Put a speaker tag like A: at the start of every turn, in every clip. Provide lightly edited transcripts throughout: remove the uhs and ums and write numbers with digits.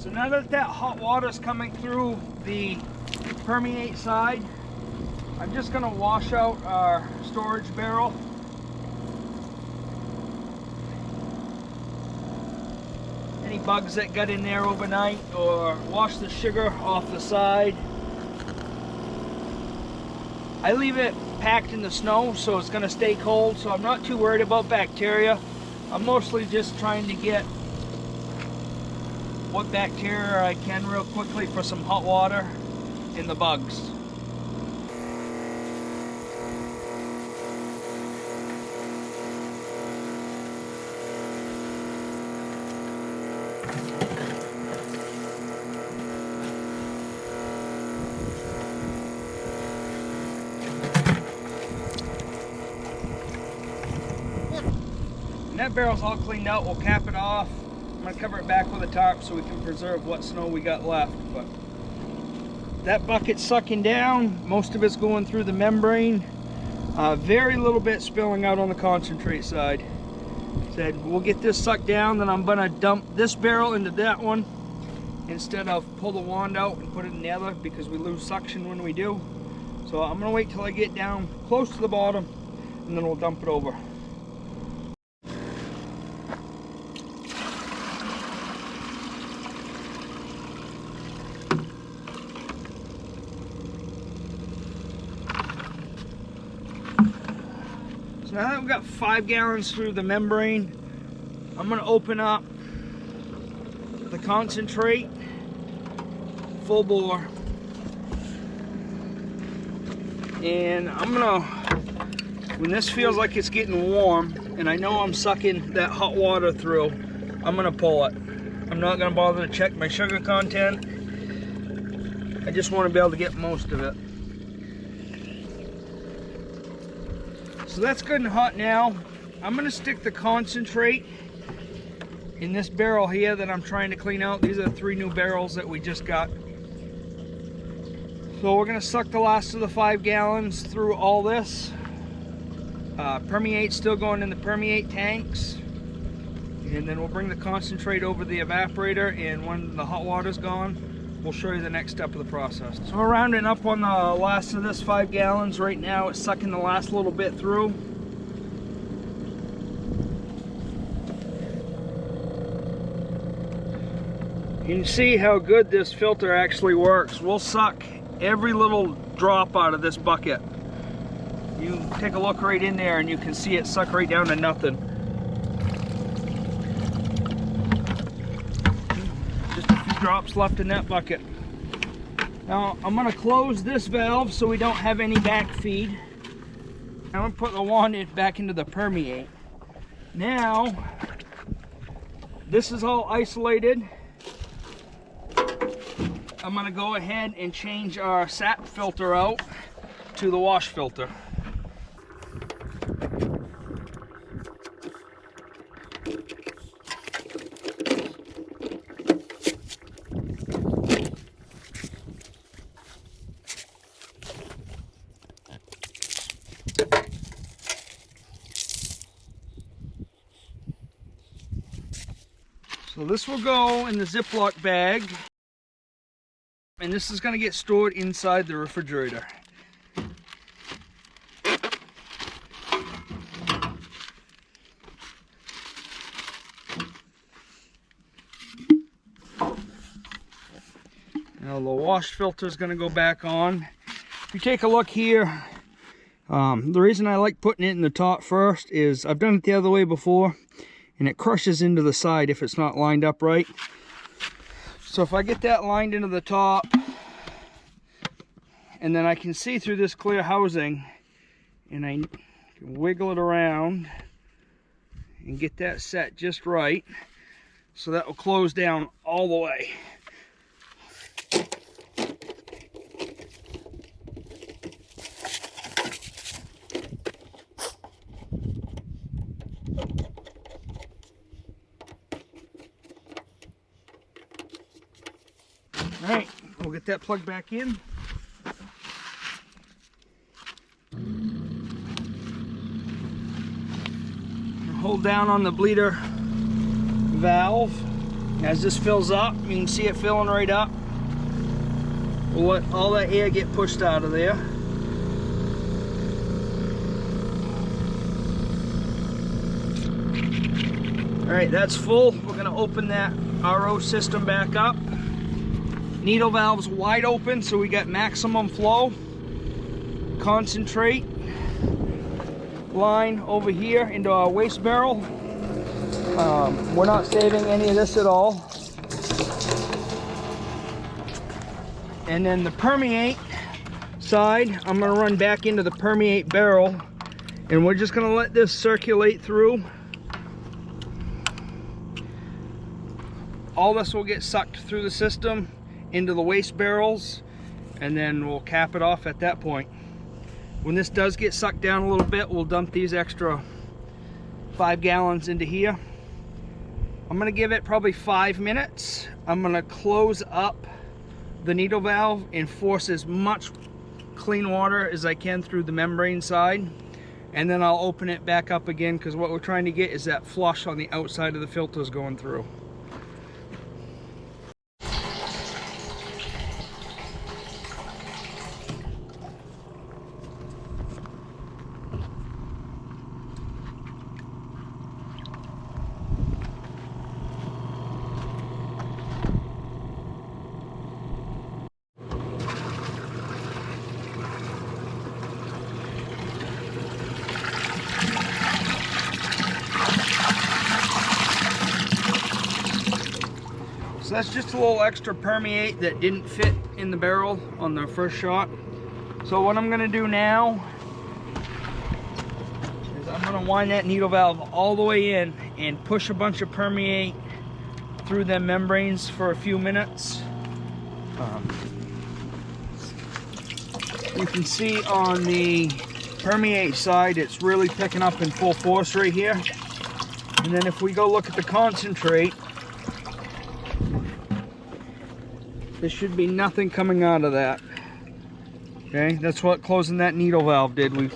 A: So now that that hot water is coming through the permeate side, I'm just going to wash out our storage barrel. Any bugs that got in there overnight, or wash the sugar off the side. I leave it packed in the snow so it's going to stay cold, so I'm not too worried about bacteria. I'm mostly just trying to get what bacteria I can real quickly for some hot water and the bugs. When that barrel's all cleaned out, we'll cap it off. I'm going to cover it back with a tarp so we can preserve what snow we got left. But that bucket's sucking down. Most of it's going through the membrane. Very little bit spilling out on the concentrate side. Said we'll get this sucked down, then I'm going to dump this barrel into that one instead of pull the wand out and put it in the other, because we lose suction when we do. So I'm going to wait till I get down close to the bottom and then we'll dump it over. So now that we've got 5 gallons through the membrane, I'm going to open up the concentrate full bore, and I'm going to, when this feels like it's getting warm and I know I'm sucking that hot water through, I'm going to pull it. I'm not going to bother to check my sugar content. I just want to be able to get most of it. So that's good and hot now. I'm going to stick the concentrate in this barrel here that I'm trying to clean out. These are the 3 new barrels that we just got. So we're going to suck the last of the 5 gallons through all this. Permeate still going in the permeate tanks. And then we'll bring the concentrate over the evaporator, and when the hot water's gone, we'll show you the next step of the process. So we're rounding up on the last of this 5 gallons right now. It's sucking the last little bit through. You can see how good this filter actually works. We'll suck every little drop out of this bucket. You take a look right in there and you can see it suck right down to nothing. Drops left in that bucket. Now I'm going to close this valve so we don't have any back feed. I'm going to put the wand back into the permeate. Now this is all isolated. I'm going to go ahead and change our sap filter out to the wash filter. So this will go in the Ziploc bag, and this is going to get stored inside the refrigerator. Now the wash filter is going to go back on. If you take a look here, the reason I like putting it in the top first is I've done it the other way before, and it crushes into the side if it's not lined up right. So if I get that lined into the top, and then I can see through this clear housing, and I can wiggle it around and get that set just right, so that will close down all the way. Alright, we'll get that plugged back in. Hold down on the bleeder valve. As this fills up, you can see it filling right up. We'll let all that air get pushed out of there. All right, that's full. We're gonna open that RO system back up. Needle valve's wide open, so we got maximum flow. Concentrate line over here into our waste barrel. We're not saving any of this at all. And then the permeate side, I'm gonna run back into the permeate barrel, and we're just gonna let this circulate through. All this will get sucked through the system into the waste barrels, and then we'll cap it off at that point. When this does get sucked down a little bit, we'll dump these extra 5 gallons into here. I'm gonna give it probably 5 minutes. I'm gonna close up the needle valve and force as much clean water as I can through the membrane side, and then I'll open it back up again, because what we're trying to get is that flush on the outside of the filters going through. So that's just a little extra permeate that didn't fit in the barrel on the first shot. So what I'm gonna do now is I'm gonna wind that needle valve all the way in and push a bunch of permeate through them membranes for a few minutes. You can see on the permeate side, it's really picking up in full force right here. And then if we go look at the concentrate, there should be nothing coming out of that. Okay, that's what closing that needle valve did. We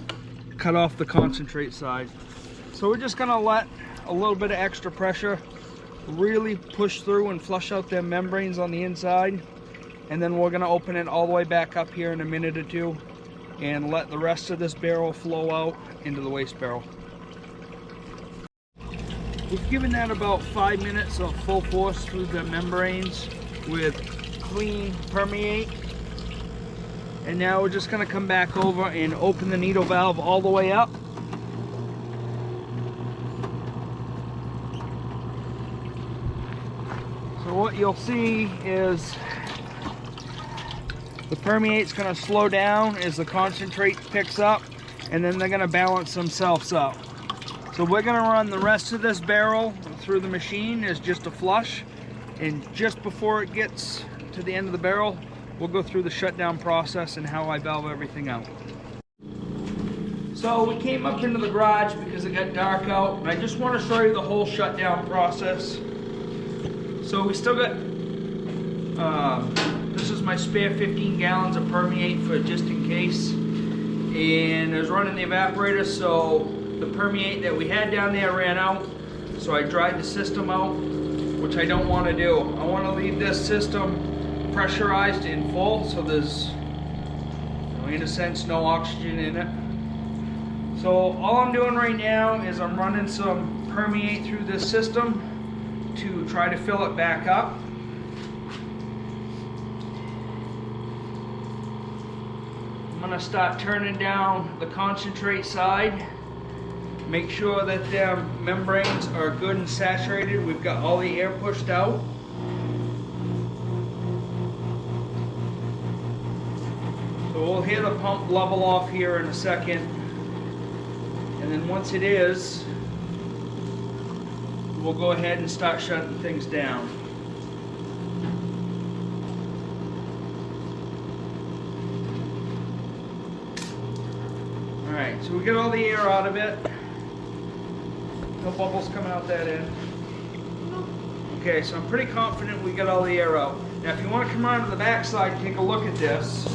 A: cut off the concentrate side. So we're just gonna let a little bit of extra pressure really push through and flush out them membranes on the inside. And then we're gonna open it all the way back up here in a minute or two and let the rest of this barrel flow out into the waste barrel. We've given that about 5 minutes of full force through the membranes with clean permeate, and now we're just going to come back over and open the needle valve all the way up. So what you'll see is the permeate's going to slow down as the concentrate picks up, and then they're going to balance themselves out. So we're going to run the rest of this barrel through the machine as just a flush, and just before it gets to the end of the barrel, we'll go through the shutdown process and how I valve everything out. So we came up into the garage because it got dark out, and I just want to show you the whole shutdown process. So we still got, this is my spare 15 gallons of permeate for just in case, and I was running the evaporator, so the permeate that we had down there ran out, so I dried the system out, which I don't want to do. I want to leave this system pressurized and full, so there's, in a sense, no oxygen in it. So all I'm doing right now is I'm running some permeate through this system to try to fill it back up. I'm going to start turning down the concentrate side. Make sure that the membranes are good and saturated. We've got all the air pushed out. So we'll hear the pump level off here in a second. And then once it is, we'll go ahead and start shutting things down. Alright, so we get all the air out of it. No bubbles coming out that end. Okay, so I'm pretty confident we got all the air out. Now if you want to come around to the back side and take a look at this.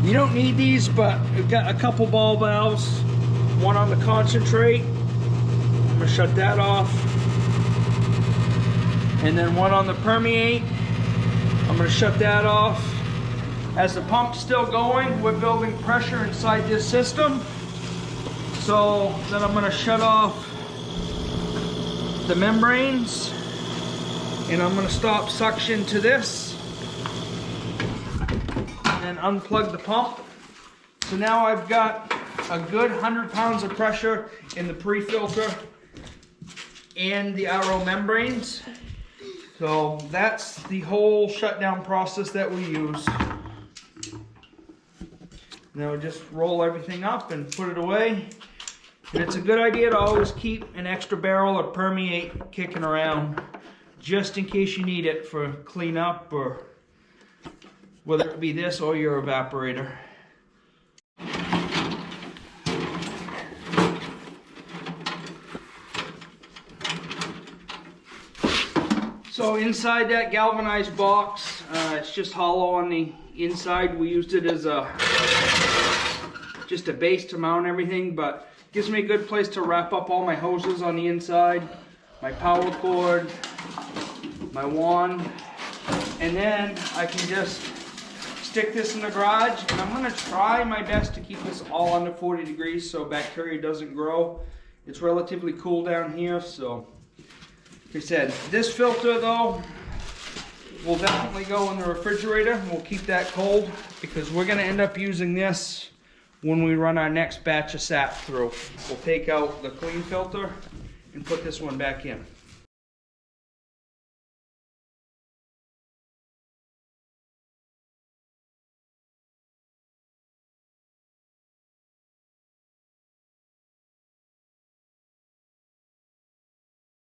A: You don't need these, but we've got a couple ball valves. One on the concentrate. I'm gonna shut that off. And then one on the permeate, I'm gonna shut that off. As the pump's still going, we're building pressure inside this system. So then I'm gonna shut off the membranes, and I'm gonna stop suction to this, and unplug the pump. So now I've got a good 100 pounds of pressure in the pre-filter and the RO membranes. So that's the whole shutdown process that we use. Now just roll everything up and put it away. And it's a good idea to always keep an extra barrel of permeate kicking around, just in case you need it for cleanup, or whether it be this or your evaporator. So inside that galvanized box, it's just hollow on the inside. We used it as just a base to mount everything, but gives me a good place to wrap up all my hoses on the inside, my power cord, my wand, and then I can just stick this in the garage. And I'm gonna try my best to keep this all under 40 degrees so bacteria doesn't grow. It's relatively cool down here, so like I said, this filter though will definitely go in the refrigerator. We'll keep that cold because we're gonna end up using this when we run our next batch of sap through. We'll take out the clean filter and put this one back in.